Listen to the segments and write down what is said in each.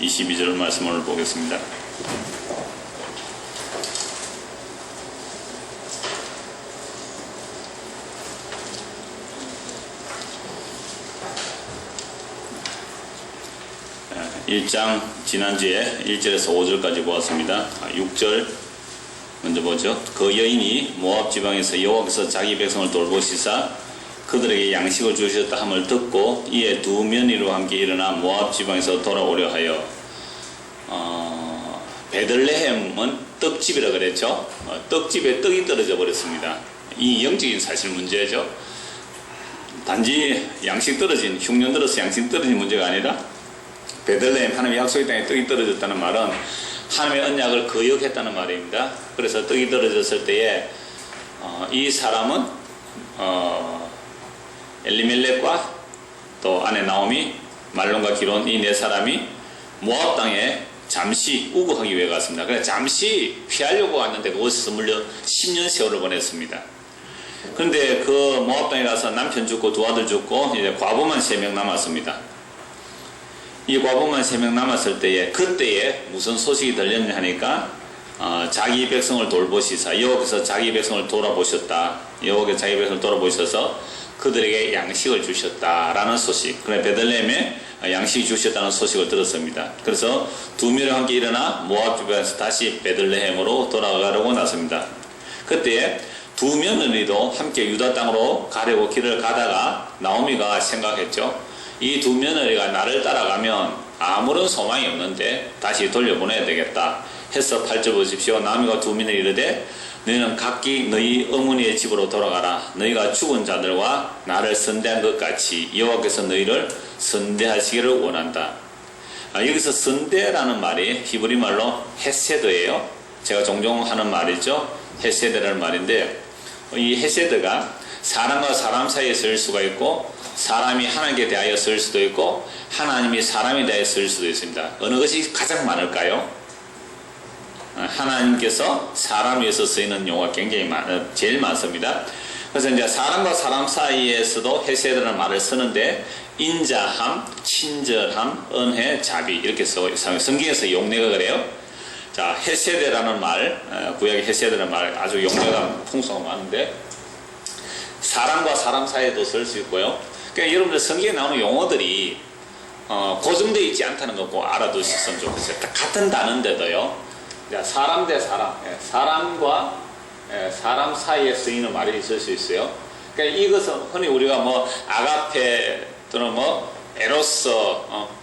22절 말씀을 보겠습니다. 일 장 지난주에 1절에서 5절까지 보았습니다. 6절 먼저 보죠. 그 여인이 모압 지방에서 여호와께서 자기 백성을 돌보시사 그들에게 양식을 주셨다 함을 듣고 이에 두 며느리와 함께 일어나 모압 지방에서 돌아오려 하여 베들레헴은 떡집이라 그랬죠. 떡집에 떡이 떨어져 버렸습니다. 이 영적인 사실 문제죠. 단지 양식 떨어진, 흉년 들어서 양식 떨어진 문제가 아니라 베들레헴 하나님의 약속의 땅에 떡이 떨어졌다는 말은 하나님의 언약을 거역했다는 말입니다. 그래서 떡이 떨어졌을 때에 이 사람은 엘리멜렉과 또 아내 나오미, 말론과 기론 이 네 사람이 모압 땅에 잠시 우거하기 위해 갔습니다. 그래서 잠시 피하려고 왔는데 그곳에서 물려 10년 세월을 보냈습니다. 그런데 그 모압 땅에 가서 남편 죽고 두 아들 죽고 이제 과부만 3명 남았습니다. 이 과부만 3명 남았을 때에 그때에 무슨 소식이 들렸냐 하니까 자기 백성을 돌보시사 여호와께서 자기 백성을 돌아보셨다. 여호와께서 자기 백성을 돌아보셔서 그들에게 양식을 주셨다라는 소식. 그래 베들레헴에 양식이 주셨다는 소식을 들었습니다. 그래서 두 며느리와 함께 일어나 모압 주변에서 다시 베들레헴으로 돌아가려고 나섭니다. 그때 두 며느리도 함께 유다 땅으로 가려고 길을 가다가 나오미가 생각했죠. 이 두 며느리가 나를 따라가면 아무런 소망이 없는데 다시 돌려보내야 되겠다 해서 8절 보십시오. 나오미가 두 며느리 이르되 너희는 각기 너희 어머니의 집으로 돌아가라. 너희가 죽은 자들과 나를 선대한 것 같이 여호와께서 너희를 선대하시기를 원한다. 여기서 선대라는 말이 히브리 말로 헤세드예요. 제가 종종 하는 말이죠. 헤세드라는 말인데 이 헤세드가 사람과 사람 사이에 쓸 수가 있고 사람이 하나님께 대하여 쓸 수도 있고 하나님이 사람에 대하여 쓸 수도 있습니다. 어느 것이 가장 많을까요? 하나님께서 사람 위해서 쓰이는 용어가 굉장히 제일 많습니다. 그래서 이제 사람과 사람 사이에서도 헤세드라는 말을 쓰는데 인자함, 친절함, 은혜, 자비 이렇게 쓰고 성경에서 용례가 그래요. 자, 헤세드라는 말, 구약의 헤세드라는 말 아주 용례가 풍성하고 많은데 사람과 사람 사이에도 쓸 수 있고요. 그러니까 여러분들 성경에 나오는 용어들이 고정되어 있지 않다는 거 꼭 알아두셨으면 좋겠어요. 같은 단어인데도요. 사람 대 사람, 사람과 사람 사이에 쓰이는 말이 있을 수 있어요. 그러니까 이것은 흔히 우리가 뭐 아가페 또는 뭐 에로스,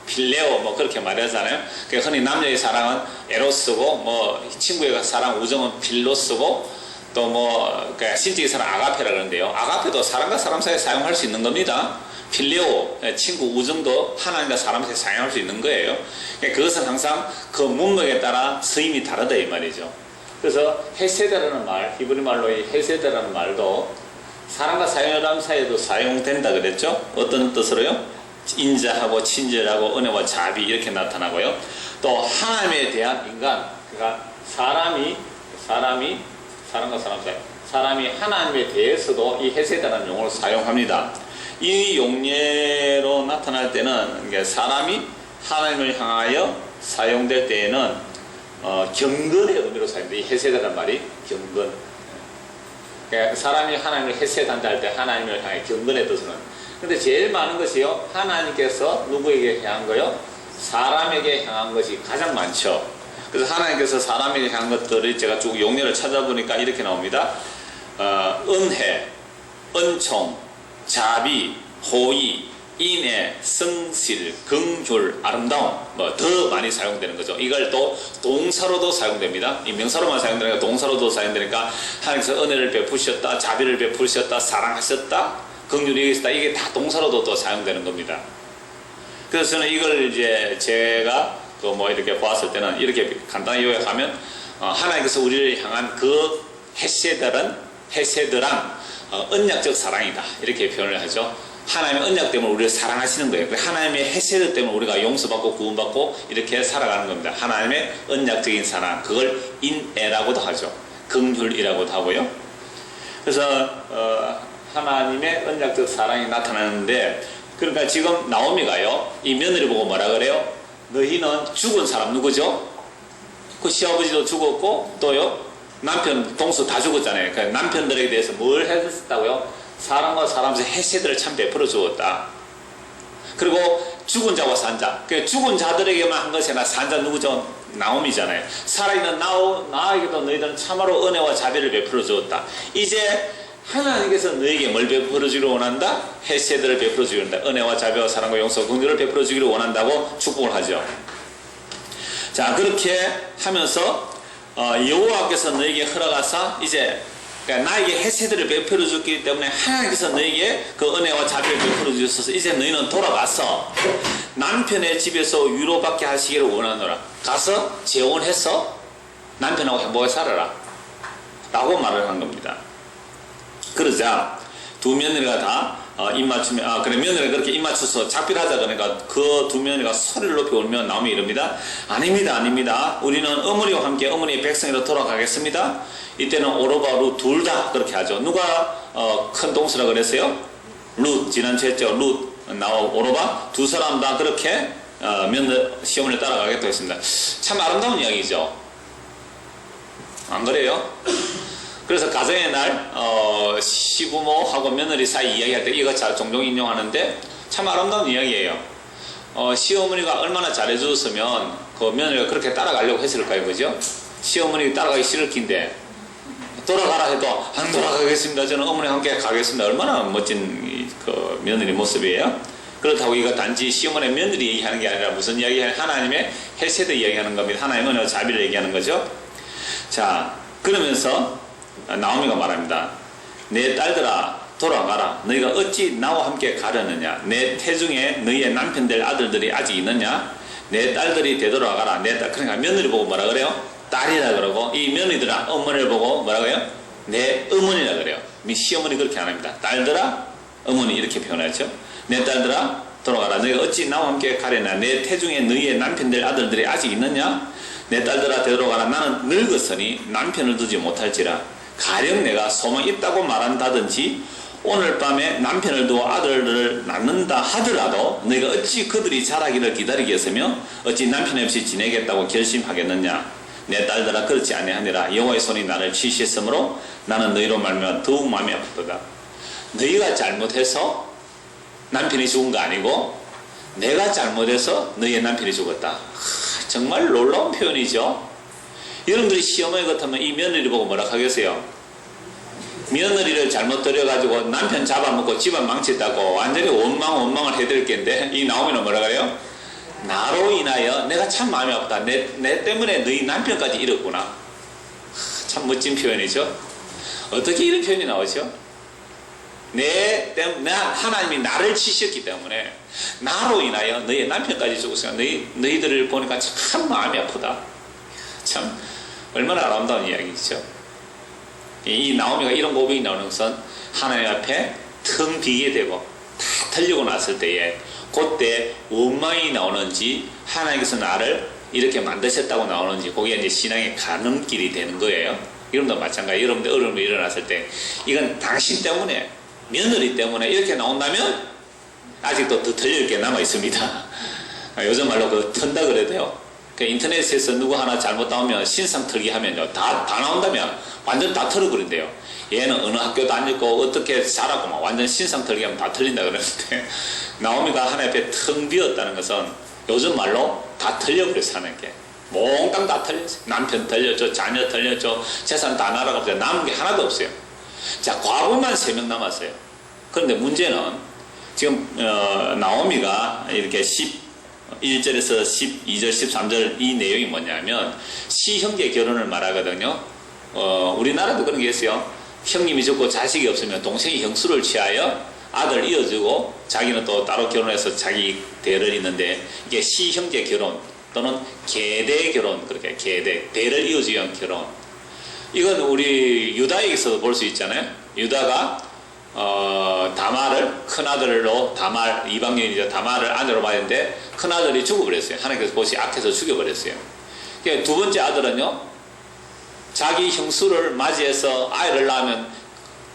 필레오 뭐 그렇게 말하잖아요. 그러니까 흔히 남녀의 사랑은 에로스고 뭐 친구의 사랑, 우정은 필로스고 또 뭐 신적인 사랑 아가페라 그러는데요. 아가페도 사람과 사람 사이에 사용할 수 있는 겁니다. 필레오, 친구 우정도 하나님과 사람 사이에 사용할 수 있는 거예요. 그것은 항상 그 문맥에 따라 쓰임이 다르다 이 말이죠. 그래서 헤세드라는 말, 히브리 말로 이 헤세드라는 말도 사람과 사람 사이에도 사용된다 그랬죠. 어떤 뜻으로요? 인자하고 친절하고 은혜와 자비 이렇게 나타나고요. 또 하나님에 대한 인간, 그러니까 사람과 사람 사이, 사람이 하나님에 대해서도 이 헤세드라는 용어를 사용합니다. 이 용례로 나타날 때는 사람이 하나님을 향하여 사용될 때에는 경건의 의미로 사용됩니다. 이 헤세드라는 말이 경건. 그러니까 사람이 하나님을 헤세드한다 할 때 하나님을 향해 경건의 뜻으로는. 근데 제일 많은 것이요. 하나님께서 누구에게 향한 거요? 사람에게 향한 것이 가장 많죠. 그래서 하나님께서 사람에게 향한 것들을 제가 쭉 용례를 찾아보니까 이렇게 나옵니다. 은혜, 은총, 자비, 호의, 인애, 성실, 긍휼, 아름다움 뭐 더 많이 사용되는 거죠. 이걸 또 동사로도 사용됩니다. 이 명사로만 사용되니까 동사로도 사용되니까 하나님께서 은혜를 베푸셨다, 자비를 베푸셨다, 사랑하셨다, 긍휼이 계시다 이게 다 동사로도 또 사용되는 겁니다. 그래서 저는 이걸 이제 제가 이렇게 보았을 때는 이렇게 간단히 요약하면 하나님께서 우리를 향한 그 헤세드란 언약적 사랑이다 이렇게 표현을 하죠. 하나님의 언약 때문에 우리를 사랑하시는 거예요. 하나님의 헤세드 때문에 우리가 용서받고 구원받고 이렇게 살아가는 겁니다. 하나님의 언약적인 사랑, 그걸 인애라고도 하죠. 긍휼이라고도 하고요. 그래서 하나님의 언약적 사랑이 나타나는데, 그러니까 지금 나오미가요 이 며느리 보고 뭐라 그래요? 너희는 죽은 사람 누구죠? 그 시아버지도 죽었고 또요 남편 동서 다 죽었잖아요. 그 남편들에 대해서 뭘 했었다고요? 사람과 사람 사이 해세들을 참 베풀어 주었다. 그리고 죽은 자와 산 자, 그 죽은 자들에게만 한 것이 아니라 산 자 누구죠? 나옴이잖아요. 살아있는 나에게도 너희들은 참으로 은혜와 자비를 베풀어 주었다. 이제 하나님께서 너에게 뭘 베풀어 주기를 원한다? 해세들을 베풀어 주기를 원한다. 은혜와 자비와 사랑과 용서와 긍휼을 베풀어 주기를 원한다고 축복을 하죠. 자, 그렇게 하면서 여호와께서 너에게 허락하사 이제 그러니까 나에게 해세들을 베풀어 줬기 때문에 하나님께서 너에게 그 은혜와 자비를 베풀어 주셔서 이제 너희는 돌아가서 남편의 집에서 위로받게 하시기를 원하노라. 가서 재혼해서 남편하고 행복하게 살아라 라고 말을 한 겁니다. 그러자 두 며느리가 다 입맞추면 그래 며느리가 그렇게 입맞춰서 작별하자 그러니까 그 두 며느리가 소리를 높이 울면 나오면 이럽니다. 아닙니다. 우리는 어머니와 함께 어머니의 백성으로 돌아가겠습니다. 이때는 오로바 룻 둘 다 그렇게 하죠. 누가 큰 동서라 그랬어요? 룻 지난주에 했죠. 룻 나와 오로바 두 사람 다 그렇게 시어머니를 따라가겠다고 했습니다. 참 아름다운 이야기죠. 안 그래요? 그래서 가정의 날 시부모하고 며느리 사이 이야기할 때 이거 종종 인용하는데 참 아름다운 이야기예요. 시어머니가 얼마나 잘해줬으면 그 며느리가 그렇게 따라가려고 했을까요? 그죠? 시어머니 따라가기 싫을 낀데 돌아가라 해도 안 돌아가겠습니다. 저는 어머니와 함께 가겠습니다. 얼마나 멋진 그 며느리 모습이에요. 그렇다고 이거 단지 시어머니 며느리 얘기하는 게 아니라 무슨 이야기예요? 하나님의 헬세대 이야기하는 겁니다. 하나님의 은혜와 자비를 얘기하는 거죠. 자, 그러면서 나오미가 말합니다. 내 딸들아 돌아가라. 너희가 어찌 나와 함께 가려느냐. 내 태중에 너희의 남편들 아들들이 아직 있느냐. 내 딸들이 되돌아가라. 내 딸, 그러니까 며느리 보고 뭐라 그래요? 딸이라 그러고 이 며느리들아 어머니를 보고 뭐라 그래요? 내 어머니라 그래요. 시어머니 그렇게 안 합니다. 딸들아 어머니 이렇게 표현하죠. 내 딸들아 돌아가라. 너희가 어찌 나와 함께 가려냐. 내 태중에 너희의 남편들 아들들이 아직 있느냐. 내 딸들아 되돌아가라. 나는 늙었으니 남편을 두지 못할지라. 가령 내가 소망 있다고 말한다든지 오늘 밤에 남편을 두어 아들을 낳는다 하더라도 너희가 어찌 그들이 자라기를 기다리겠으며 어찌 남편 없이 지내겠다고 결심하겠느냐. 내 딸들아 그렇지 아니하니라. 여호와의 손이 나를 치셨으므로 나는 너희로 말미암아 더욱 마음이 아프도다. 너희가 잘못해서 남편이 죽은 거 아니고 내가 잘못해서 너희의 남편이 죽었다. 정말 놀라운 표현이죠. 여러분들이 시어머니 같으면 이 며느리 보고 뭐라 하겠어요? 며느리를 잘못 들여가지고 남편 잡아먹고 집안 망쳤다고 완전히 원망을 해드릴 텐데 이 나오미는 뭐라 그래요? 나로 인하여 내가 참 마음이 아프다. 내 때문에 너희 남편까지 잃었구나. 참 멋진 표현이죠. 어떻게 이런 표현이 나오죠? 하나님이 나를 치셨기 때문에 나로 인하여 너희 남편까지 죽었으니까 너희들을 보니까 참 마음이 아프다. 참 얼마나 아름다운 이야기죠. 이 나오미가 이런 고백이 나오는 것은 하나님 앞에 텅 비게 되고 다 털리고 났을 때에 그때 원망이 나오는지 하나님께서 나를 이렇게 만드셨다고 나오는지 그게 이제 신앙의 가늠길이 되는 거예요. 여러분도 마찬가지예요. 여러분들 어려움이 일어났을 때 이건 당신 때문에 며느리 때문에 이렇게 나온다면 아직도 더 털릴 게 남아 있습니다. 요즘 말로 그 턴다 그래도요. 그 인터넷에서 누구 하나 잘못 나오면 신상 털기 하면요 다 나온다면 완전 다 털어버린대요. 얘는 어느 학교 다녔고 어떻게 자라고 막 완전 신상 털기 하면 다 털린다 그러는데 나오미가 하나님 앞에 텅 비었다는 것은 요즘 말로 다 털려버렸어. 하나님께 몽땅 다 털렸어요. 남편 털렸죠. 자녀 털렸죠. 재산 다 날아가서 남은 게 하나도 없어요. 자, 과부만 3명 남았어요. 그런데 문제는 지금 나오미가 이렇게 11절에서 12절 13절 이 내용이 뭐냐면 시형제 결혼을 말하거든요. 우리나라도 그런 게 있어요. 형님이 죽고 자식이 없으면 동생이 형수를 취하여 아들 이어주고 자기는 또 따로 결혼해서 자기 대를 잇는데 이게 시형제 결혼 또는 계대 결혼, 그렇게 계대 대를 이어주기 위한 결혼. 이건 우리 유다에게서도 볼 수 있잖아요. 유다가 다말을 큰아들로 다말 이방인이죠. 다말을 아내로 받았는데 큰아들이 죽어버렸어요. 하나님께서 보시 악해서 죽여버렸어요. 그러니까 두 번째 아들은요 자기 형수를 맞이해서 아이를 낳으면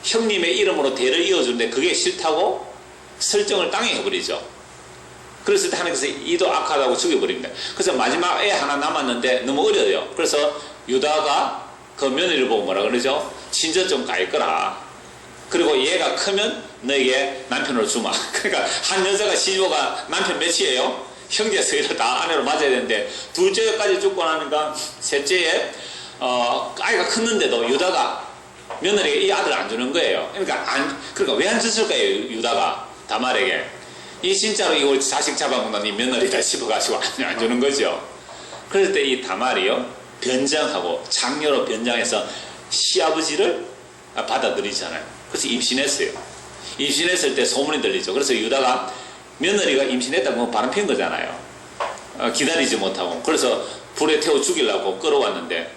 형님의 이름으로 대를 이어주는데 그게 싫다고 설정을 땅에 해버리죠. 그랬을 때 하나님께서 이도 악하다고 죽여버립니다. 그래서 마지막 애 하나 남았는데 너무 어려요. 그래서 유다가 그 며느리를 보고 뭐라 그러죠? 친절 좀 가있거라. 그리고 얘가 크면 너에게 남편으로 주마. 그러니까 한 여자가 시집오가 남편 몇이에요? 형제 서희를 다 아내로 맞아야 되는데 둘째까지 죽고 나니까 셋째에 아이가 컸는데도 유다가 며느리에게 이 아들을 안 주는 거예요. 그러니까 왜 안 줬을까요? 유다가 다말에게 이 진짜로 이걸 자식 잡아먹는 이 며느리다 씹어가지고 안 주는 거죠. 그럴 때 이 다말이요 변장하고 장녀로 변장해서 시아버지를 받아들이잖아요. 그래서 임신했어요. 임신했을 때 소문이 들리죠. 그래서 유다가 며느리가 임신했다고 하면 바람 핀 거잖아요. 기다리지 못하고. 그래서 불에 태워 죽이려고 끌어왔는데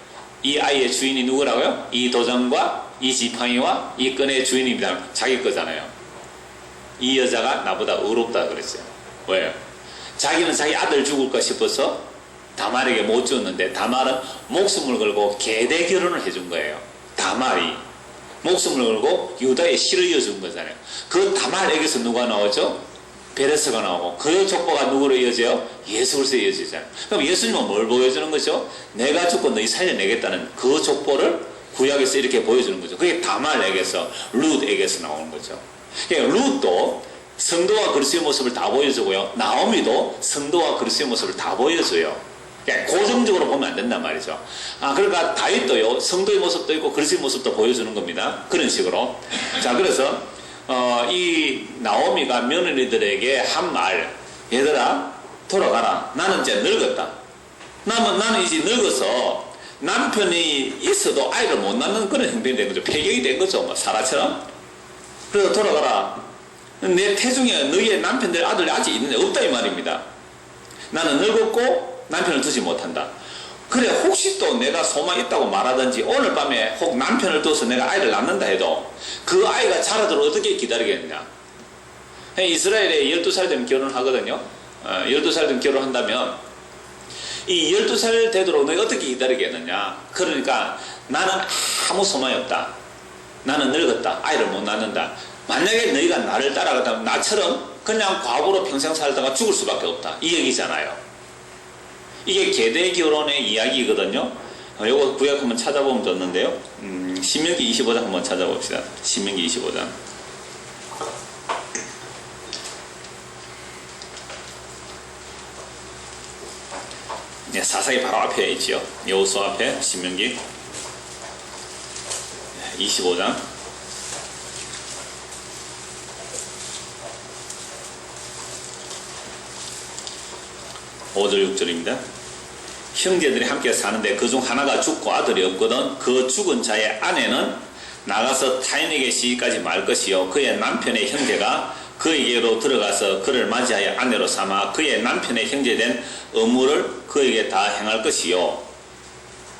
이 아이의 주인이 누구라고요? 이 도장과 이 지팡이와 이 끈의 주인입니다. 자기 거잖아요. 이 여자가 나보다 의롭다 그랬어요. 왜요? 자기는 자기 아들 죽을까 싶어서 다말에게 못 줬는데 다말은 목숨을 걸고 계대 결혼을 해준 거예요. 다말이 목숨을 걸고 유다의 씨를 이어준 거잖아요. 그 다말에게서 누가 나오죠? 베레스가 나오고 그 족보가 누구로 이어져요? 예수 그리스도에 이어지잖아요. 그럼 예수님은 뭘 보여주는 거죠? 내가 죽고 너희 살려내겠다는 그 족보를 구약에서 이렇게 보여주는 거죠. 그게 다말에게서 룻에게서 나오는 거죠. 그러니까 룻도 성도와 그리스도의 모습을 다 보여주고요. 나오미도 성도와 그리스도의 모습을 다 보여줘요. 그러니까 고정적으로 보면 안 된단 말이죠. 그러니까 다윗도요 성도의 모습도 있고 그리스도의 모습도 보여주는 겁니다. 그런 식으로. 자, 그래서 이 나오미가 며느리들에게 한 말, 얘들아 돌아가라. 나는 이제 늙었다. 나는 이제 늙어서 남편이 있어도 아이를 못 낳는 그런 행동이 된 거죠. 폐경이 된 거죠. 뭐 사라처럼. 그래서 돌아가라. 내 태중에 너희의 남편들 아들이 아직 있는데 없다 이 말입니다. 나는 늙었고 남편을 두지 못한다. 그래 혹시 또 내가 소망이 있다고 말하든지 오늘 밤에 혹 남편을 둬서 내가 아이를 낳는다 해도 그 아이가 자라도록 어떻게 기다리겠느냐. 이스라엘에 12살 되면 결혼하거든요. 12살 되면 결혼한다면 이 12살 되도록 너희 어떻게 기다리겠느냐. 그러니까 나는 아무 소망이 없다. 나는 늙었다. 아이를 못 낳는다. 만약에 너희가 나를 따라가다면 나처럼 그냥 과부로 평생 살다가 죽을 수밖에 없다. 이 얘기잖아요. 이게 계대 결혼의 이야기거든요. 요거 구약 한번 찾아보면 좋는데요. 신명기 25장 한번 찾아봅시다. 신명기 25장. 네, 사사기 바로 앞에 있지요. 여호수아 앞에 신명기 25장. 5절 6절입니다. 형제들이 함께 사는데 그중 하나가 죽고 아들이 없거든 그 죽은 자의 아내는 나가서 타인에게 시집까지 말 것이요 그의 남편의 형제가 그에게로 들어가서 그를 맞이하여 아내로 삼아 그의 남편의 형제된 의무를 그에게 다 행할 것이요.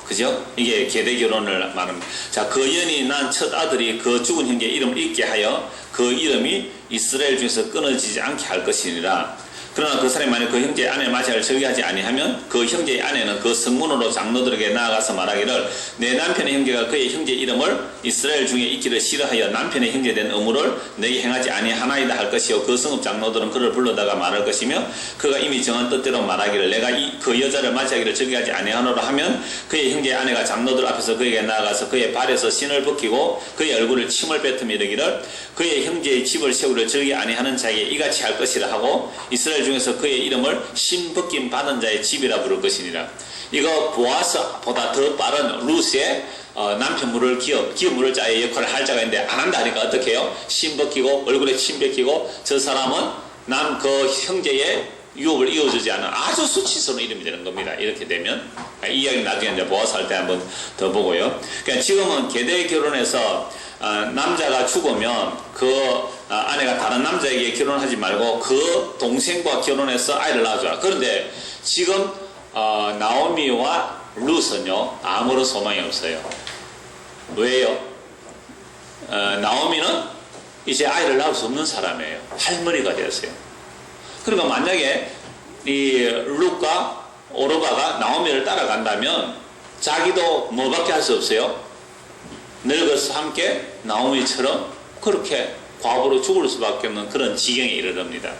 그죠? 이게 계대 결혼을 말합니다. 자, 그 여인이 난 첫 아들이 그 죽은 형제 이름을 잊게 하여 그 이름이 이스라엘 중에서 끊어지지 않게 할 것이니라. 그러나 그 사람이 만약 그 형제의 아내를 맞이할 저기하지 아니하면 그 형제의 아내는 그 성문으로 장로들에게 나아가서 말하기를 내 남편의 형제가 그의 형제 이름을 이스라엘 중에 있기를 싫어하여 남편의 형제된 의무를 내게 행하지 아니하나이다 할 것이요 그 성읍 장로들은 그를 불러다가 말할 것이며 그가 이미 정한 뜻대로 말하기를 내가 그 여자를 맞이하기를 저기하지 아니하노라 하면 그의 형제의 아내가 장로들 앞에서 그에게 나아가서 그의 발에서 신을 벗기고 그의 얼굴을 침을 뱉으며 이르기를 그의 형제의 집을 세우려 저기 아니하는 자에게 이같이 할 것이라 하고 이스라엘 중에서 그의 이름을 신벗김 받은 자의 집이라 부를 것이니라. 이거 보아스보다 더 빠른 룻의 남편 물을 기업 물을 자의 역할을 할 자가 있는데 안 한다 하니까 어떻게 해요? 신벗기고 얼굴에 침 벗기고 저 사람은 그 형제의 유업을 이어주지 않은 아주 수치스러운 이름이 되는 겁니다. 이렇게 되면 이 이야기 나중에 이제 보아스 할 때 한번 더 보고요. 그러니까 지금은 계대 결혼해서 남자가 죽으면 그 아내가 다른 남자에게 결혼하지 말고 그 동생과 결혼해서 아이를 낳아줘라. 그런데 지금 나오미와 룻은요 아무런 소망이 없어요. 왜요? 나오미는 이제 아이를 낳을 수 없는 사람이에요. 할머니가 되었어요. 그러니까 만약에 이 룻과 오르바가 나오미를 따라간다면 자기도 뭐밖에 할 수 없어요? 늙어서 함께 나오미처럼 그렇게 과부로 죽을 수밖에 없는 그런 지경에 이르릅니다.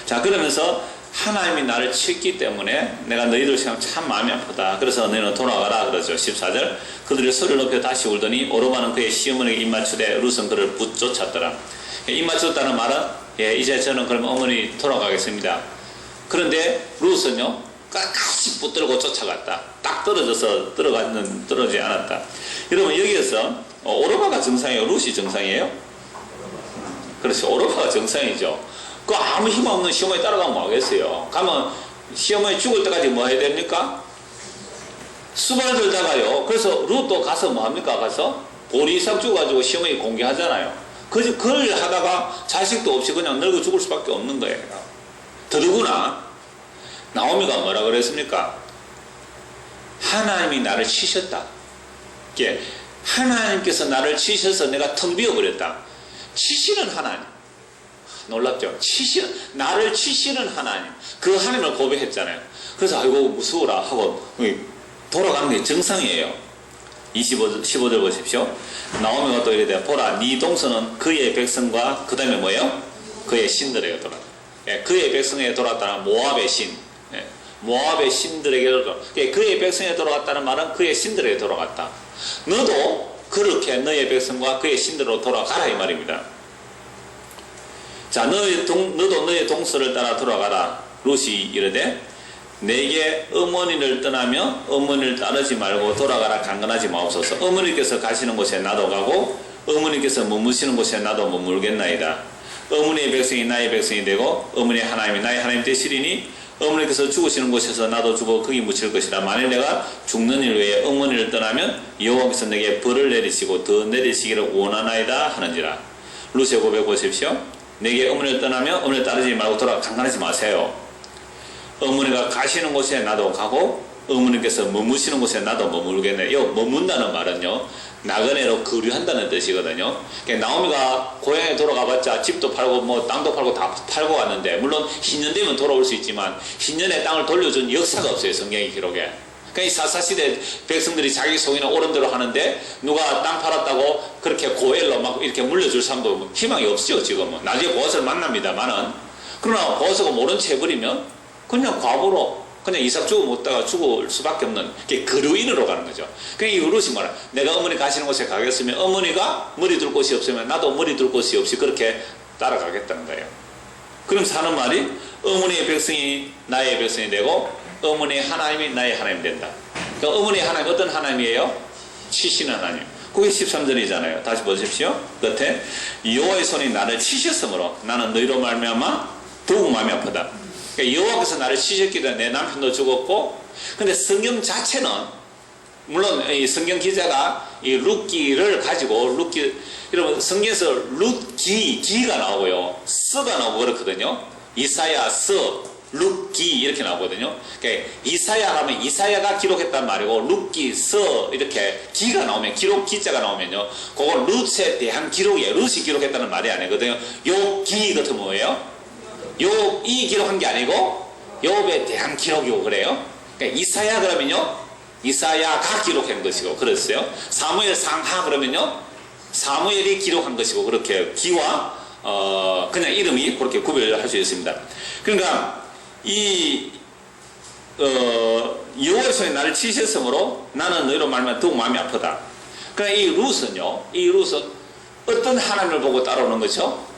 자, 그러면서 하나님이 나를 쳤기 때문에 내가 너희들 생각 참 마음이 아프다. 그래서 너희는 돌아가라 그러죠. 14절. 그들이 소리를 높여 다시 울더니 오르바는 그의 시어머니에게 입맞추되 룻은 그를 붙쫓았더라. 입맞췄다는 말은 이제 저는 그럼 어머니 돌아가겠습니다. 그런데 룻은요 끝까지 붙들고 쫓아갔다. 딱 떨어지지 않았다. 여러분 여기에서 오르바가 정상이에요? 룻이 정상이에요? 그렇죠. 오르바가 정상이죠. 그 아무 힘 없는 시어머니 따라가면 뭐 하겠어요? 가면 시어머니 죽을 때까지 뭐 해야 됩니까? 수발 들다가요. 그래서 룻도 가서 뭐 합니까? 가서 보리 이삭 주가지고 시어머니 공개하잖아요. 그걸 하다가 자식도 없이 그냥 늙어 죽을 수밖에 없는 거예요. 더더구나 나오미가 뭐라 그랬습니까? 하나님이 나를 치셨다. 하나님께서 나를 치셔서 내가 텅 비어버렸다. 치시는 하나님. 놀랍죠? 나를 치시는 하나님. 그 하나님을 고백했잖아요. 그래서 아이고 무서워라 하고 돌아가는 게 정상이에요. 15절 보십시오. 나오미가 또 이래 보라 네 동서는 그의 백성과 그 다음에 뭐예요? 그의 신들에게 돌아왔다. 그의 백성에게 돌아왔다는 모압의 신. 모압의 신들에게 돌아왔다. 그의 백성에게 돌아왔다는 말은 그의 신들에게 돌아갔다. 너도 그렇게 너의 백성과 그의 신들로 돌아가라 이 말입니다. 자, 너도 너의 동서를 따라 돌아가라. 룻이 이르되 내게 어머니를 떠나며 어머니를 따르지 말고 돌아가라 강건하지 마옵소서. 어머니께서 가시는 곳에 나도 가고 어머니께서 머무시는 곳에 나도 머물겠나이다. 어머니의 백성이 나의 백성이 되고 어머니의 하나님이 나의 하나님 되시리니 어머니께서 죽으시는 곳에서 나도 죽어 거기 묻힐 것이라. 만일 내가 죽는 일 외에 어머니를 떠나면 여호와께서 내게 벌을 내리시고 더 내리시기를 원하나이다 하는지라. 룻의 고백 보십시오. 내게 어머니를 떠나면 어머니를 따르지 말고 강간하지 마세요. 어머니가 가시는 곳에 나도 가고 어머니께서 머무시는 곳에 나도 머물겠네. 이 머문다는 말은요 나그네로 거류한다는 뜻이거든요. 그러니까 나오미가 고향에 돌아가봤자 집도 팔고 뭐 땅도 팔고 다 팔고 왔는데 물론 흰년 되면 돌아올 수 있지만 흰년에 땅을 돌려준 역사가 없어요. 성경의 기록에. 그러니까 이 사사시대 백성들이 자기 속이나 옳은 대로 하는데 누가 땅 팔았다고 그렇게 고엘로 막 이렇게 물려줄 사람도 희망이 없죠. 지금은. 나중에 보아스를 만납니다만은. 그러나 보아스가 모른 채 해버리면 그냥 과부로 그냥 이삭 주고 못다가 죽을 수밖에 없는 게 거류인으로 가는 거죠. 그러니까 이 룻이 뭐라 내가 어머니 가시는 곳에 가겠으면 어머니가 머리 둘 곳이 없으면 나도 머리 둘 곳이 없이 그렇게 따라가겠다는 거예요. 그럼 사는 말이 어머니의 백성이 나의 백성이 되고 어머니의 하나님이 나의 하나님 된다. 그러니까 어머니의 하나님 어떤 하나님이에요? 치시는 하나님. 그게 13절이잖아요. 다시 보십시오. 끝에 여호와의 손이 나를 치셨으므로 나는 너희로 말미암아 더욱 마음이 아프다. 그러니까 여호와께서 나를 치셨기 때문에 내 남편도 죽었고 근데 성경 자체는 물론 이 성경 기자가 이 룻기를 가지고 여러분 성경에서 룻기가 나오고요. 서가 나오고 그렇거든요. 이사야, 서 룻기 이렇게 나오거든요. 그러니까 이사야 하면 이사야가 기록했단 말이고 룻기, 서 이렇게 기가 나오면 기록 기자가 나오면요. 그건 룻에 대한 기록이에요. 룻이 기록했다는 말이 아니거든요. 요 기 같은 뭐예요? 이 기록한 게 아니고 욥에 대한 기록이고 그래요. 그러니까 이사야 그러면요. 이사야가 기록한 것이고 그랬어요. 사무엘 상하 그러면요. 사무엘이 기록한 것이고 그렇게 기와 그냥 이름이 그렇게 구별할 수 있습니다. 그러니까 여호와의 손이 나를 치셨으므로 나는 너희로 말하면 더욱 마음이 아프다. 그러니까 이 룻은 어떤 하나님을 보고 따라오는 거죠?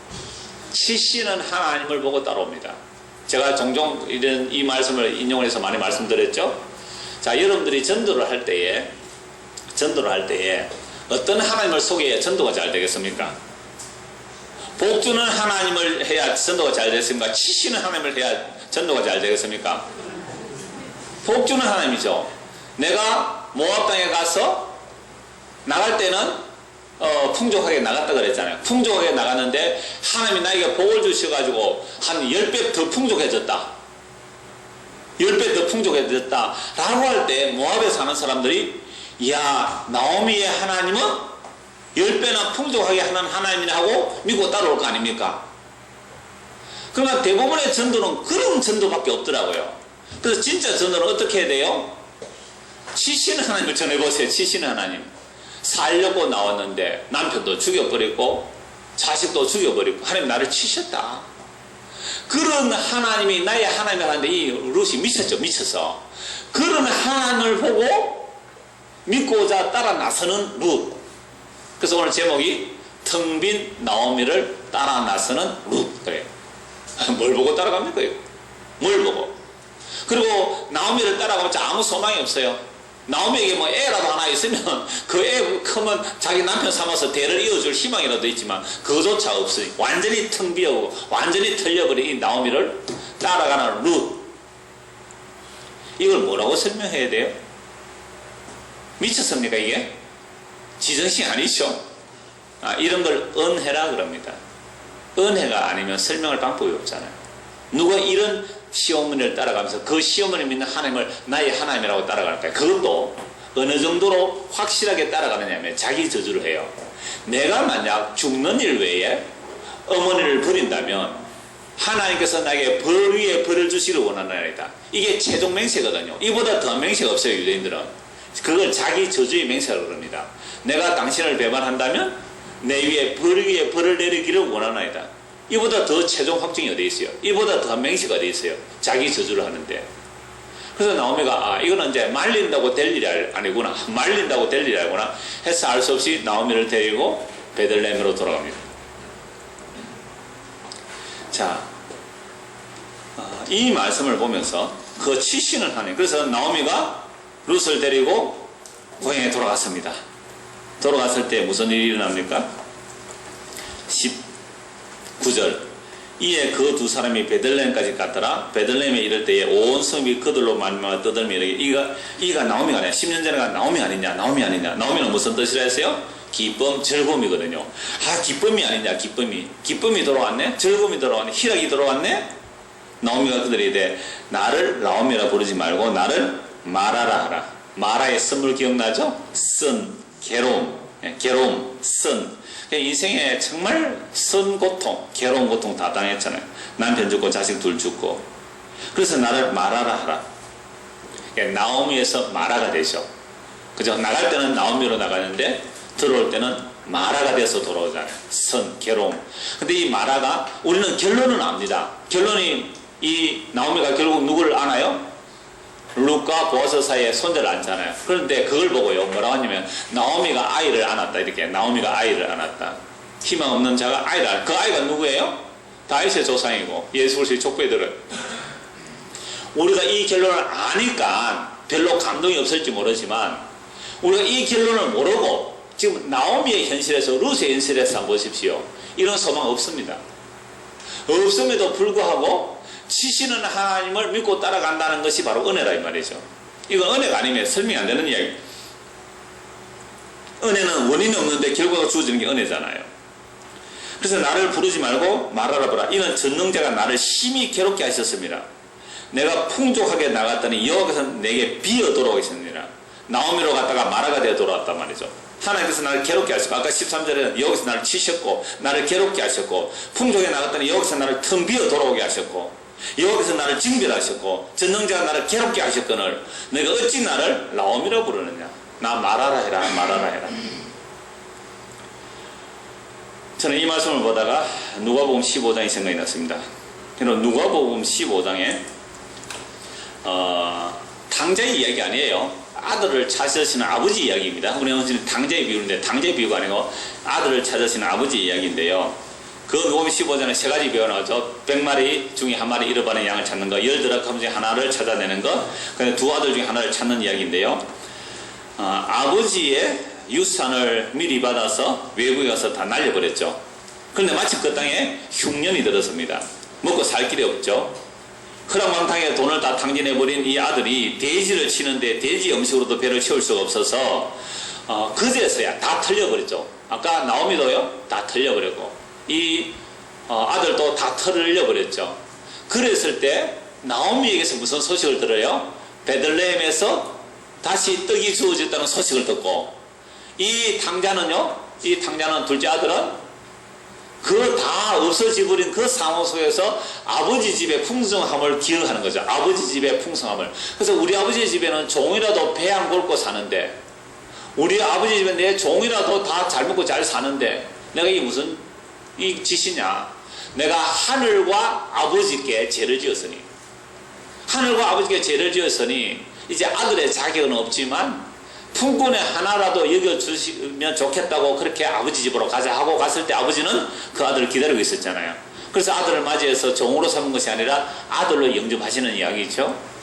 치시는 하나님을 보고 따라옵니다. 제가 종종 이 말씀을 인용을 해서 많이 말씀드렸죠. 자, 여러분들이 전도를 할 때에 어떤 하나님을 소개해야 전도가 잘 되겠습니까? 복주는 하나님을 해야 전도가 잘 되겠습니까? 치시는 하나님을 해야 전도가 잘 되겠습니까? 복주는 하나님이죠. 내가 모압 땅에 가서 나갈 때는 풍족하게 나갔다 그랬잖아요. 풍족하게 나갔는데 하나님이 나에게 복을 주셔가지고 한 10배 더 풍족해졌다. 10배 더 풍족해졌다 라고 할 때 모압에 사는 사람들이 야 나오미의 하나님은 10배나 풍족하게 하는 하나님이네 하고 믿고 따라올 거 아닙니까? 그러나 대부분의 전도는 그런 전도밖에 없더라고요. 그래서 진짜 전도는 어떻게 해야 돼요? 치시는 하나님을 전해보세요. 치시는 하나님. 살려고 나왔는데 남편도 죽여버리고 자식도 죽여버리고 하나님 나를 치셨다. 그런 하나님이 나의 하나님이라는데 이 룻이 미쳤죠. 미쳐서 그런 하나님을 보고 믿고자 따라 나서는 룻. 그래서 오늘 제목이 텅 빈 나오미를 따라 나서는 룻. 그래요. 뭘 보고 따라갑니까? 뭘 보고? 그리고 나오미를 따라가면 아무 소망이 없어요. 나오미에게 뭐 애라도 하나 있으면 그 애 크면 자기 남편 삼아서 대를 이어줄 희망이라도 있지만 그거조차 없으니 완전히 텅 비어고 완전히 털려버린 이 나오미를 따라가는 룻. 이걸 뭐라고 설명해야 돼요? 미쳤습니까 이게? 지정신 아니죠? 이런 걸 은혜라 그럽니다. 은혜가 아니면 설명할 방법이 없잖아요. 누가 이런 시어머니를 따라가면서 그 시어머니 믿는 하나님을 나의 하나님이라고 따라갈까요? 그것도 어느 정도로 확실하게 따라가느냐면 자기 저주를 해요. 내가 만약 죽는 일 외에 어머니를 버린다면 하나님께서 나에게 벌 위에 벌을 주시기를 원하나이다. 이게 최종 맹세거든요. 이보다 더한 맹세가 없어요. 유대인들은. 그걸 자기 저주의 맹세라고 그럽니다. 내가 당신을 배반한다면 내 위에 벌을 내리기를 원하나이다. 이보다 더 최종 확증이 어디 있어요? 이보다 더한 맹세가 어디 있어요? 자기 저주를 하는데. 그래서 나오미가 이거는 이제 말린다고 될 일이 아니구나. 말린다고 될 일이 아니구나 해서 알 수 없이 나오미를 데리고 베들레헴으로 돌아갑니다. 자, 이 말씀을 보면서 그 치시는 하나님. 그래서 나오미가 룻을 데리고 고향에 돌아갔습니다. 돌아갔을 때 무슨 일이 일어납니까? 19절. 이에 그 두 사람이 베들레헴까지 갔더라. 베들레헴에 이를 때에 온 성이 그들로 말미암아 떠들며 이르기를 이가 나오미가 아니냐. 10년 전에가 나오미 아니냐. 나오미는 무슨 뜻이라 했어요? 기쁨, 즐거움이거든요. 기쁨이 아니냐. 기쁨이 돌아왔네. 즐거움이 돌아왔네. 희락이 돌아왔네. 나오미가 그들에게 이르되 나를 나오미라 부르지 말고 나를 마라라 하라. 마라의 선물 기억나죠? 괴로움, 인생에 정말 고통, 괴로운 고통 다 당했잖아요. 남편 죽고 자식 둘 죽고. 그래서 나를 마라라 하라. 나오미에서 마라가 되죠. 그죠? 나갈 때는 나오미로 나가는데 들어올 때는 마라가 돼서 돌아오잖아요. 괴로움. 근데 이 마라가 우리는 결론은 압니다. 결론이 이 나오미가 결국 누구를 안아요? 룻과 보아스 사이에 손자를 안잖아요. 그런데 그걸 보고요 뭐라고 하냐면 나오미가 아이를 안았다. 이렇게 나오미가 아이를 안았다. 희망 없는 자가 아이를 안았다. 그 아이가 누구예요? 다윗의 조상이고 예수 그리스도의 족배들은. 우리가 이 결론을 아니까 별로 감동이 없을지 모르지만 우리가 이 결론을 모르고 지금 나오미의 현실에서 룻의 현실에서 한번 보십시오. 이런 소망 없습니다. 없음에도 불구하고 치시는 하나님을 믿고 따라간다는 것이 바로 은혜라 이 말이죠. 이건 은혜가 아니면 설명이 안 되는 이야기. 은혜는 원인이 없는데 결과가 주어지는 게 은혜잖아요. 그래서 나를 부르지 말고 말하라 보라. 이는 전능자가 나를 심히 괴롭게 하셨습니다. 내가 풍족하게 나갔더니 여호와께서 내게 비어 돌아오셨느니라. 나오미로 갔다가 마라가 되어 돌아왔단 말이죠. 하나님께서 나를 괴롭게 하셨고 아까 13절에는 여기서 나를 치셨고 나를 괴롭게 하셨고 풍족에 나갔더니 여기서 나를 텅 비어 돌아오게 하셨고 여호와께서 나를 징별하셨고 전능자가 나를 괴롭게 하셨거늘 내가 어찌 나를 나오미라 부르느냐. 나 말하라 해라. 저는 이 말씀을 보다가 누가복음 15장이 생각이 났습니다. 누가복음 15장에 당자의 이야기 아니에요. 아들을 찾으시는 아버지 이야기입니다. 우리 어머니는 당자의 비유인데 당자의 비유가 아니고 아들을 찾으시는 아버지 이야기인데요. 그 누가복음 15장에 세 가지 비유가 나오죠. 100마리 중에 한 마리 잃어버린 양을 찾는 거, 10드라큼 중에 하나를 찾아내는 거, 그다음에 두 아들 중에 하나를 찾는 이야기인데요. 아버지의 유산을 미리 받아서 외국에 가서 다 날려버렸죠. 그런데 마침 그 땅에 흉년이 들었습니다. 먹고 살 길이 없죠. 허랑방탕에 돈을 다 탕진해버린 이 아들이 돼지를 치는데 돼지 음식으로도 배를 채울 수가 없어서 그제서야 다 털려버렸죠. 아까 나오미도요 다 털려버렸고 이 아들도 다 털려버렸죠. 그랬을 때 나오미에게서 무슨 소식을 들어요? 베들레헴에서 다시 떡이 주어졌다는 소식을 듣고 이 탕자는 둘째 아들은 그걸 다 없어지버린 그 상황 속에서 아버지 집의 풍성함을 기억하는 거죠. 아버지 집의 풍성함을. 그래서 우리 아버지 집에는 종이라도 배 안 곪고 사는데 우리 아버지 집에 내 종이라도 다 잘 먹고 잘 사는데 내가 이 무슨 이 짓이냐. 내가 하늘과 아버지께 죄를 지었으니, 하늘과 아버지께 죄를 지었으니 이제 아들의 자격은 없지만 품꾼의 하나라도 여겨주시면 좋겠다고 그렇게 아버지 집으로 가자 하고 갔을 때 아버지는 그 아들을 기다리고 있었잖아요. 그래서 아들을 맞이해서 종으로 삼은 것이 아니라 아들로 영접하시는 이야기죠.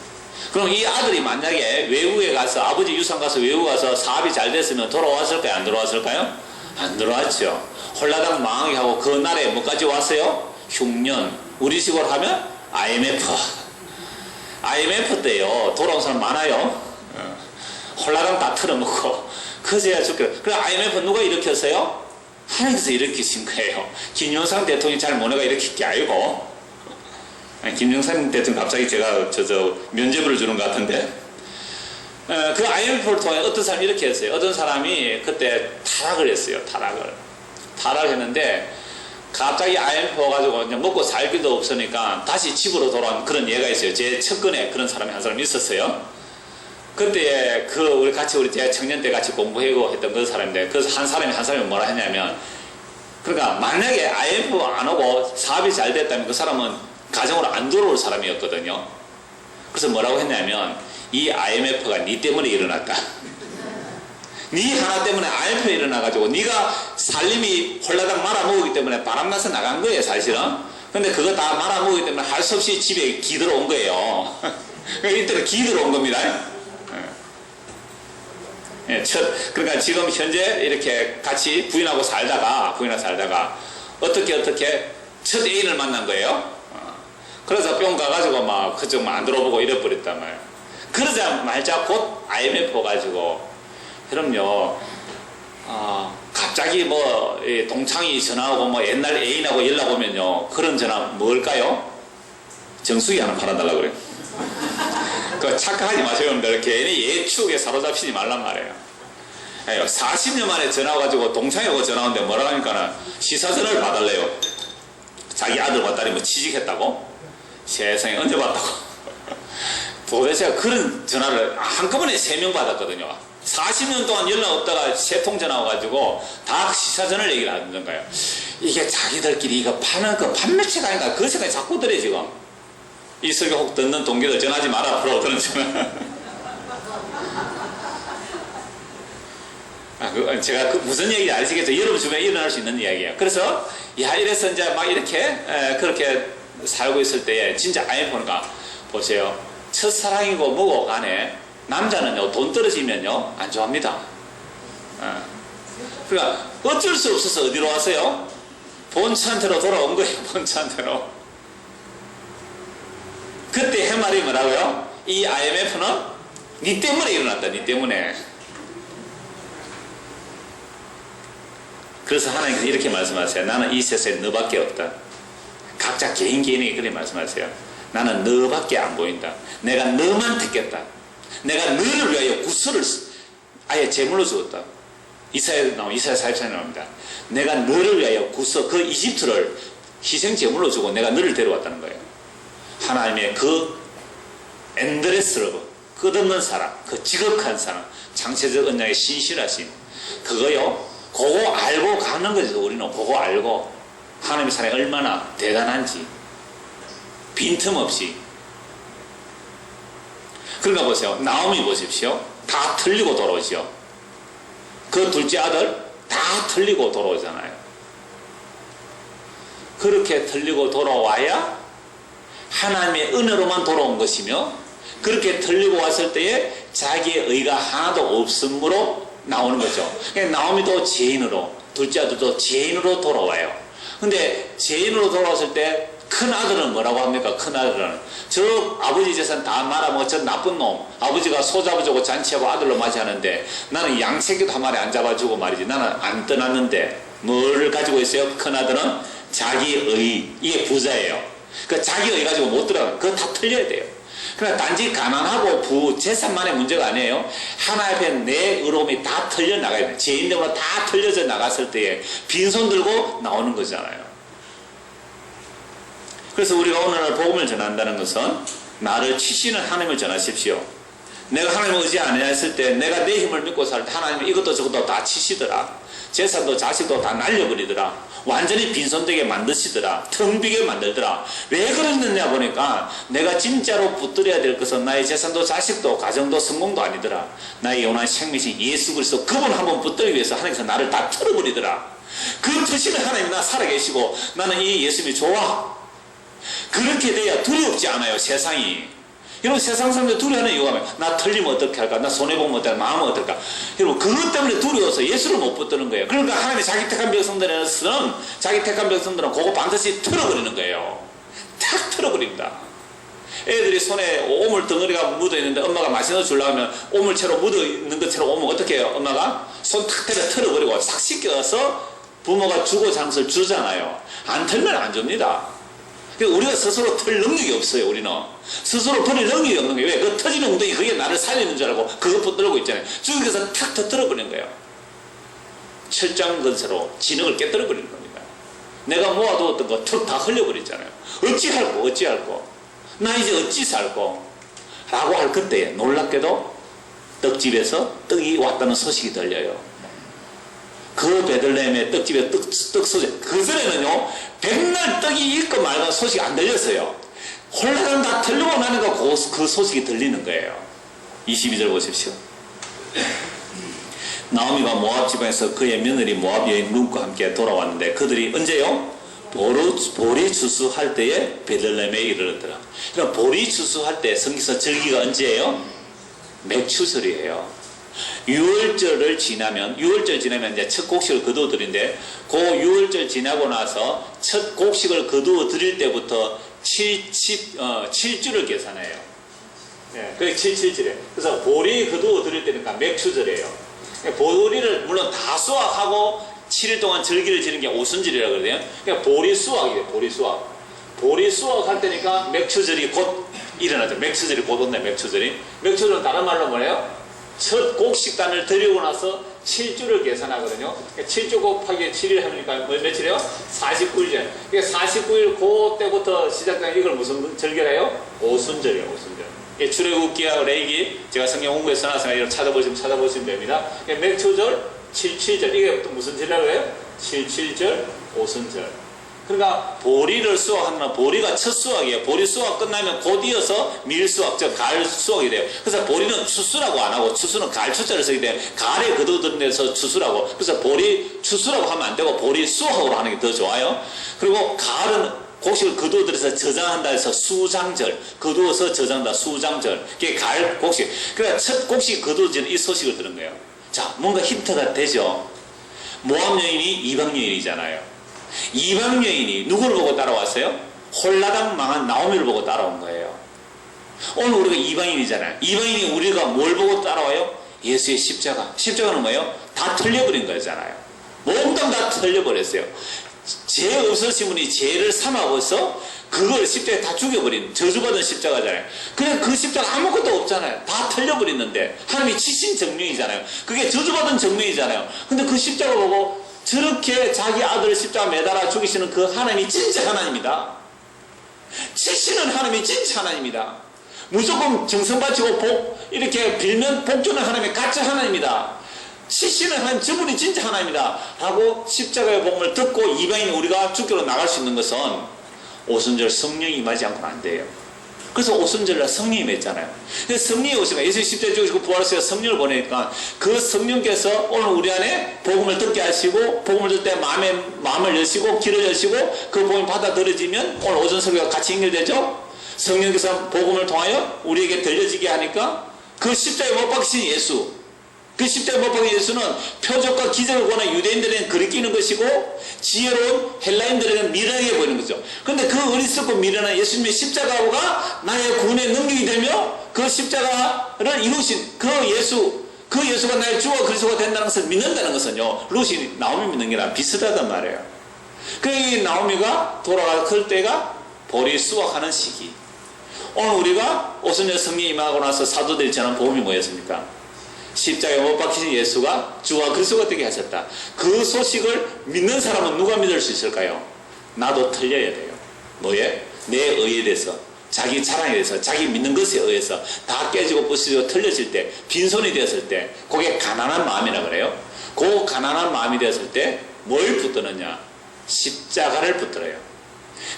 그럼 이 아들이 만약에 외국에 가서 아버지 유산 가서 외국 가서 사업이 잘 됐으면 돌아왔을까요? 안 돌아왔을까요? 안 돌아왔죠. 홀라당 망하게 하고 그 나라에 뭐까지 왔어요? 흉년. 우리식으로 하면 IMF 때요. 돌아온 사람 많아요. 홀라당 다 틀어먹고 그제야 죽게. 그래 IMF 누가 일으켰어요? 하나님께서 일으키신 거예요. 김영삼 대통령이 잘 모내가 일으킨 게 아니고. 김영삼 대통령 갑자기 제가 면죄부를 주는 것 같은데, 그 IMF를 통해 어떤 사람이 이렇게 했어요. 어떤 사람이 그때 타락을 했어요. 타락했는데 갑자기 IMF 와가지고 먹고 살기도 없으니까 다시 집으로 돌아온 그런 예가 있어요. 제 측근에 그런 사람이 한 사람 있었어요. 그때 우리 청년 때 같이 공부하고 했던 그 사람인데, 그래서 한 사람이 뭐라 했냐면, 그러니까 만약에 IMF 안 오고 사업이 잘 됐다면 그 사람은 가정으로 안 들어올 사람이었거든요. 그래서 뭐라고 했냐면, 이 IMF가 니 때문에 일어났다. 니 하나 때문에 IMF가 일어나가지고 니가 살림이 홀라당 말아먹기 때문에 바람나서 나간 거예요, 사실은. 근데 그거 다 말아먹기 때문에 할 수 없이 집에 기 들어온 거예요. 이때는 기 들어온 겁니다. 그러니까 지금 현재 이렇게 같이 부인하고 살다가 어떻게 첫 애인을 만난 거예요. 그래서 뿅 가가지고 막 그쪽 안 들어보고 이래버렸단 말이에요. 그러자마자 곧 IMF 가지고, 그럼요, 갑자기 동창이 전화하고 옛날 애인하고 연락 오면요, 그런 전화 뭘까요? 정수기 하나 팔아달라고 그래요. 그 착각하지 마세요, 여러분들. 괜히 예축에 사로잡히지 말란 말이에요. 40년 만에 전화 와가지고 동창이하고 전화 오는데 뭐라고 하니까는 시사전화를 봐달래요. 자기 아들과 딸이 취직했다고? 세상에 언제 봤다고? 도대체 그런 전화를 한꺼번에 3명 받았거든요. 40년 동안 연락 없다가 3통 전화 와가지고 다 시사전화를 얘기를 하는 거예요. 이게 자기들끼리 이거 파는 그 판매체가 아닌가, 그 생각이 자꾸 들어요, 지금. 이 설교 혹 듣는 동기들 전화하지 마라, 앞으로 그런 전화. 제가 무슨 얘기인지 아시겠죠? 여러분 주변에 일어날 수 있는 이야기예요. 그래서 이래서 이제 막 이렇게 그렇게 살고 있을 때에 진짜 IMF니까 보세요. 첫사랑이고 뭐고 간에 남자는요, 돈 떨어지면요 안 좋아합니다. 그러니까 어쩔 수 없어서 어디로 왔어요? 본처한테로 돌아온 거예요. 본처한테로. 그때 할 말이 뭐라고요? 이 IMF는 니 때문에 일어났다. 니 때문에. 그래서 하나님께서 이렇게 말씀하세요. 나는 이 세상에 너밖에 없다. 각자 개인에게 그렇게 말씀하세요. 나는 너밖에 안 보인다. 내가 너만 택했다. 내가 너를 위하여 구슬을 아예 제물로 주었다. 이사야 44장에 나옵니다. 내가 너를 위하여 구슬, 그 이집트를 희생 제물로 주고 내가 너를 데려왔다는 거예요. 하나님의 그 엔드레스러브, 끝없는 사랑, 그 지극한 사랑, 장세적 언약에 신실하신 그거요. 그거 알고 가는 거죠. 우리는 그거 알고 하나님의 사랑이 얼마나 대단한지 빈틈없이. 그러니까 보세요. 나오미 보십시오. 다 틀리고 돌아오죠. 그 둘째 아들 다 틀리고 돌아오잖아요. 그렇게 틀리고 돌아와야 하나님의 은혜로만 돌아온 것이며, 그렇게 틀리고 왔을 때에 자기의 의가 하나도 없음으로 나오는 거죠. 그러니까 나오미도 죄인으로, 둘째 아들도 죄인으로 돌아와요. 근데 죄인으로 돌아왔을 때 큰 아들은 뭐라고 합니까? 큰 아들은 저 아버지 재산 다 말아먹어, 저 나쁜 놈, 아버지가 소 잡아주고 잔치하고 아들로 맞이하는데 나는 양새끼도 한 마리 안 잡아주고 말이지, 나는 안 떠났는데 뭐를 가지고 있어요? 큰 아들은 자기의, 이게 부자예요. 그 자기의 가지고 못 들어가요. 그거 다 틀려야 돼요. 그러니까 단지 가난하고 재산만의 문제가 아니에요. 하나님 앞에 내 의로움이 다 틀려 나가야 돼요. 죄인됨으로 다 틀려져 나갔을 때에 빈손 들고 나오는 거잖아요. 그래서 우리가 오늘 복음을 전한다는 것은 나를 치시는 하나님을 전하십시오. 내가 하나님 의지 안 했을 때, 내가 내 힘을 믿고 살 때 하나님은 이것도 저것도 다 치시더라. 재산도 자식도 다 날려버리더라. 완전히 빈손되게 만드시더라. 텅 비게 만들더라. 왜 그랬느냐 보니까 내가 진짜로 붙들어야 될 것은 나의 재산도 자식도 가정도 성공도 아니더라. 나의 영원한 생명이신 예수 그리스도 그분 한번 붙들기 위해서 하나님께서 나를 다 틀어버리더라. 그 트심에 하나님이 나 살아계시고 나는 이 예수님이 좋아. 그렇게 돼야 두렵지 않아요, 세상이. 여러분, 세상 사람들 두려워하는 이유가 뭐예요? 나 틀리면 어떻게 할까? 나 손해보면 어떨까? 마음은 어떨까? 여러분, 그것 때문에 두려워서 예수를 못 붙드는 거예요. 그러니까 하나님이 자기 택한 백성들은 그거 반드시 틀어버리는 거예요. 탁 틀어버립니다. 애들이 손에 오물 덩어리가 묻어있는데 엄마가 맛있는 거 주려고 하면 오물채로 묻어있는 것처럼 오면 어떻게 해요? 엄마가 손 탁 때려 틀어버리고 싹 씻겨서 부모가 주고 자는 것을 주잖아요. 안 틀면 안 줍니다. 우리가 스스로 틀 능력이 없어요. 우리는 스스로 버릴 능력이 없는 거예요. 왜? 그 터지는 웅덩이 그게 나를 살리는 줄 알고 그거 붙들고 있잖아요. 주님께서 탁 터뜨려버리는 거예요. 철장건세로 진흙을 깨뜨려버리는 겁니다. 내가 모아두었던 거 턱 다 흘려버렸잖아요. 어찌할꼬 나 이제 어찌 살꼬 라고 할 그때에 놀랍게도 떡집에서 떡이 왔다는 소식이 들려요. 그 베들레헴의 떡집에 떡 소식. 그전에는요, 백날 떡이 있고 말고 소식이 안 들렸어요. 홀라당 다 틀리고 나니까 그 소식이 들리는 거예요. 22절 보십시오. 나오미가 모압 지방에서 그의 며느리 모압 여인 룻과 함께 돌아왔는데 그들이 언제요? 보리 추수할 때에 베들레헴에 이르렀더라. 그러니까 보리 추수할 때 성기서 절기가 언제예요? 맥추절이에요. 6월절 지나면 이제 첫 곡식을 거두어 드린데 그 6월절 지나고 나서 첫 곡식을 거두어 드릴 때부터 7주를 계산해요. 네, 그게 7주래. 그래서 보리 거두어 드릴 때니까 맥추절이에요. 보리를 물론 다 수확하고 7일 동안 절기를 지는 게 오순절이라고 그러거든요. 그러니까 보리 수확이에요. 보리 수확할 때니까 맥추절이 곧 일어나죠. 맥추절이 곧 온다. 맥추절은 다른 말로 뭐예요? 첫 곡식단을 드리고 나서 7주를 계산하거든요. 7주 곱하기 7일 하니까 며칠이에요? 49일이에요. 그러니까 49일 그때부터 시작된 이걸 무슨 절기래요? 오순절이에요. 출애굽기하고 레위기 제가 성경 공부에서 나서 이걸 찾아보시면 됩니다. 맥추절, 77절 이게 또 무슨 절이라고 해요? 77절, 오순절. 그러니까 보리를 수확하면 보리가 첫 수확이에요. 보리 수확 끝나면 곧 이어서 밀 수확, 즉 가을 수확이 돼요. 그래서 보리는 추수라고 안 하고 추수는 가을 추자를 쓰기 때문에 가을에 거두던 데서 추수라고. 그래서 보리 추수라고 하면 안 되고 보리 수확으로 하는 게 더 좋아요. 그리고 가을은 곡식을 거두어들여서 저장한다 해서 수장절, 거두어서 저장한다 수장절. 그게 가을 곡식. 그러니까 첫 곡식이 거두어지는 이 소식을 들은 거예요. 자, 뭔가 힌트가 되죠. 모압 여인이 이방 여인이잖아요. 이방 여인이 누구를 보고 따라왔어요? 홀라당 망한 나오미를 보고 따라온 거예요. 오늘 우리가 이방인이잖아요. 이방인이 우리가 뭘 보고 따라와요? 예수의 십자가. 십자가는 뭐예요? 다 틀려버린 거잖아요. 몽땅 다 틀려버렸어요. 죄 없으신 분이 죄를 삼아서 그걸 십자가에 다 죽여버린 저주받은 십자가잖아요. 그냥 그 십자가 아무것도 없잖아요. 다 틀려버렸는데 하나님이 치신 정령이잖아요. 그게 저주받은 정령이잖아요. 근데 그 십자가 보고 저렇게 자기 아들을 십자가 매달아 죽이시는 그 하나님이 진짜 하나님이다. 치시는 하나님이 진짜 하나님이다. 무조건 정성 바치고 이렇게 빌면 복 주는 하나님이 가짜 하나님이다. 치시는 하나님, 저분이 진짜 하나님이다. 라고 십자가의 복음을 듣고 이방인 우리가 주교로 나갈 수 있는 것은 오순절 성령이 임하지 않고는 안 돼요. 그래서 오순절날 성령이 맺잖아요. 성령이 오시니까 예수 십자가에 죽으시고 부활하셔서 성령을 보내니까 그 성령께서 오늘 우리 안에 복음을 듣게 하시고 복음을 듣을 때 마음을 여시고 귀를 여시고 그 복음이 받아들여지면 오늘 오전 설교가 같이 연결되죠. 성령께서 복음을 통하여 우리에게 들려지게 하니까 그 십자가에 못 박히신 예수, 그 십자가에 못 박힌 예수는 표적과 기적을 권한 유대인들에게는 거리끼는 것이고 지혜로운 헬라인들에게는 미련하게 보이는 거죠. 그런데 그 어리석고 미련한 예수님의 십자가가 나의 구원의 능력이 되며 그 십자가를 이루신 그 예수가 나의 주와 그리스도가 된다는 것을 믿는다는 것은요, 루시 나오미 믿는 게랑 비슷하단 말이에요. 그 나오미가 돌아갈 그 때가 보리 수확하는 시기. 오늘 우리가 오순절 성령이 임하고 나서 사도들이 전한 복음이 뭐였습니까? 십자가에 못 박히신 예수가 주와 그리스도가 되게 하셨다. 그 소식을 믿는 사람은 누가 믿을 수 있을까요? 나도 틀려야 돼요. 뭐에? 내 의에 대해서. 자기 자랑에 대해서 자기 믿는 것에 의해서 다 깨지고 부서지고 틀려질 때 빈손이 되었을 때 그게 가난한 마음이라 그래요. 그 가난한 마음이 되었을 때 뭘 붙드느냐? 십자가를 붙들어요.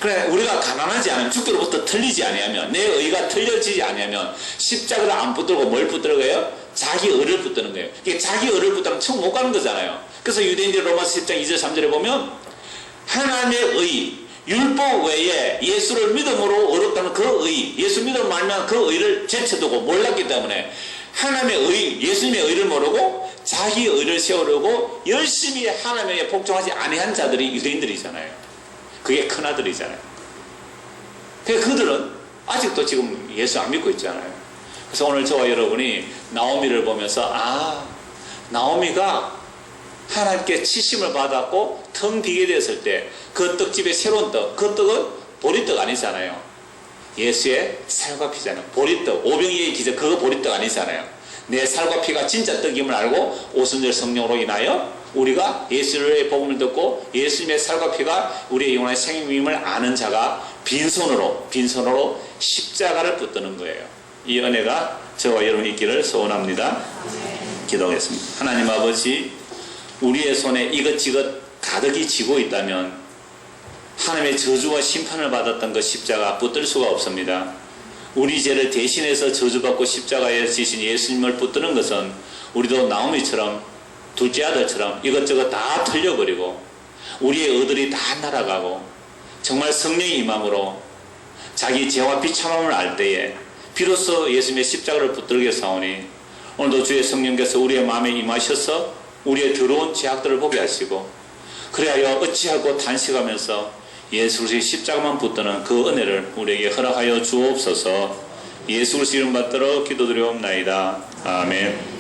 그래 우리가 가난하지 않으면 죽기로부터 틀리지 아니하면 내 의가 틀려지지 아니하면 십자가를 안 붙들고 뭘 붙들어요? 자기 의를 붙드는 거예요. 이게 자기 의를 붙들면 천국 못 가는 거잖아요. 그래서 유대인들 로마서 10장 2절 3절에 보면 하나님의 의 율법 외에 예수를 믿음으로 얻었다는 그 의, 예수 믿음으로 말면 그 의를 제쳐두고 몰랐기 때문에 하나님의 의, 예수님의 의를 모르고 자기 의를 세우려고 열심히 하나님에게 복종하지 아니한 자들이 유대인들이잖아요. 그게 큰아들이잖아요. 그러니까 그들은 아직도 지금 예수 안 믿고 있잖아요. 그래서 오늘 저와 여러분이 나오미를 보면서 나오미가 하나님께 치심을 받았고 텅 비게 되었을 때 그 떡집의 새로운 떡, 그 떡은 보리떡 아니잖아요. 예수의 살과 피잖아요. 보리떡, 오병이의 기적 그거 보리떡 아니잖아요. 내 살과 피가 진짜 떡임을 알고 오순절 성령으로 인하여 우리가 예수의 복음을 듣고 예수님의 살과 피가 우리의 영혼의 생명임을 아는 자가 빈손으로 십자가를 붙드는 거예요. 이 은혜가 저와 여러분 있기를 소원합니다. 기도하겠습니다. 하나님 아버지, 우리의 손에 이것저것 가득히 쥐고 있다면 하나님의 저주와 심판을 받았던 그 십자가 붙들 수가 없습니다. 우리 죄를 대신해서 저주받고 십자가에 지신 예수님을 붙드는 것은 우리도 나오미처럼 둘째 아들처럼 이것저것 다 틀려버리고 우리의 의들이 다 날아가고 정말 성령의 임함으로 자기 죄와 비참함을 알 때에 비로소 예수님의 십자가를 붙들게 사오니 오늘도 주의 성령께서 우리의 마음에 임하셔서 우리의 더러운 죄악들을 보게 하시고 그래야 어찌하고 단식하면서 예수 그리스도의 십자가만 붙드는 그 은혜를 우리에게 허락하여 주옵소서. 예수 그리스도 이름 받들어 기도드리옵나이다. 아멘.